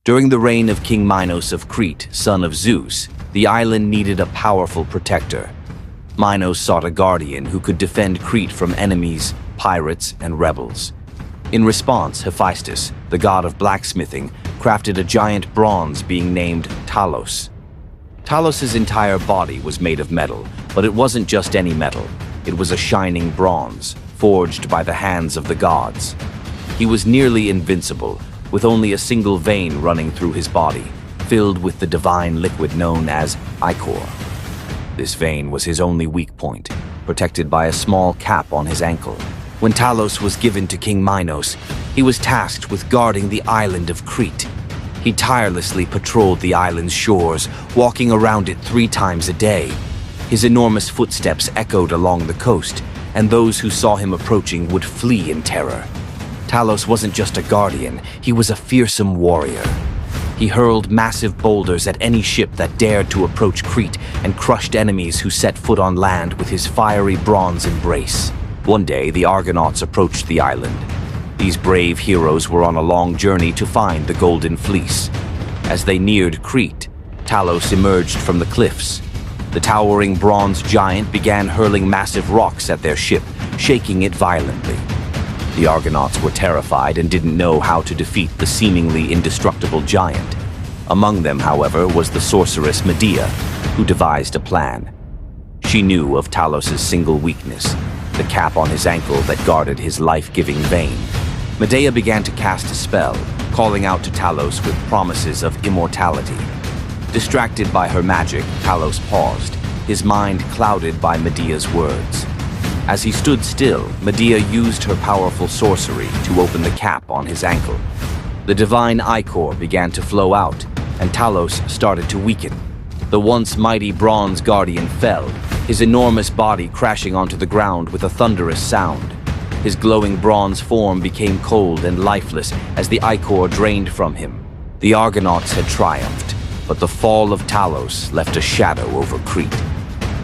During the reign of King Minos of Crete, son of Zeus, the island needed a powerful protector. Minos sought a guardian who could defend Crete from enemies, pirates, and rebels. In response, Hephaestus, the god of blacksmithing, crafted a giant bronze being named Talos. Talos's entire body was made of metal, but it wasn't just any metal. It was a shining bronze, forged by the hands of the gods. He was nearly invincible, with only a single vein running through his body, filled with the divine liquid known as ichor. This vein was his only weak point, protected by a small cap on his ankle. When Talos was given to King Minos, he was tasked with guarding the island of Crete. He tirelessly patrolled the island's shores, walking around it 3 times a day. His enormous footsteps echoed along the coast, and those who saw him approaching would flee in terror. Talos wasn't just a guardian, he was a fearsome warrior. He hurled massive boulders at any ship that dared to approach Crete and crushed enemies who set foot on land with his fiery bronze embrace. One day, the Argonauts approached the island. These brave heroes were on a long journey to find the Golden Fleece. As they neared Crete, Talos emerged from the cliffs. The towering bronze giant began hurling massive rocks at their ship, shaking it violently. The Argonauts were terrified and didn't know how to defeat the seemingly indestructible giant. Among them, however, was the sorceress Medea, who devised a plan. She knew of Talos's single weakness, the cap on his ankle that guarded his life-giving vein. Medea began to cast a spell, calling out to Talos with promises of immortality. Distracted by her magic, Talos paused, his mind clouded by Medea's words. As he stood still, Medea used her powerful sorcery to open the cap on his ankle. The divine ichor began to flow out, and Talos started to weaken. The once mighty bronze guardian fell, his enormous body crashing onto the ground with a thunderous sound. His glowing bronze form became cold and lifeless as the ichor drained from him. The Argonauts had triumphed, but the fall of Talos left a shadow over Crete.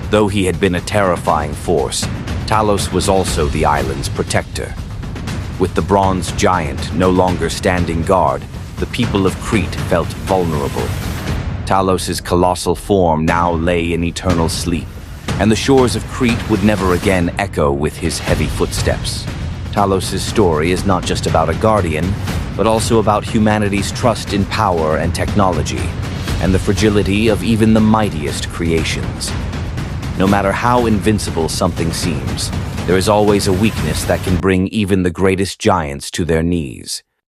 Though he had been a terrifying force, Talos was also the island's protector. With the bronze giant no longer standing guard, the people of Crete felt vulnerable. Talos's colossal form now lay in eternal sleep, and the shores of Crete would never again echo with his heavy footsteps. Talos's story is not just about a guardian, but also about humanity's trust in power and technology, and the fragility of even the mightiest creations. No matter how invincible something seems, there is always a weakness that can bring even the greatest giants to their knees.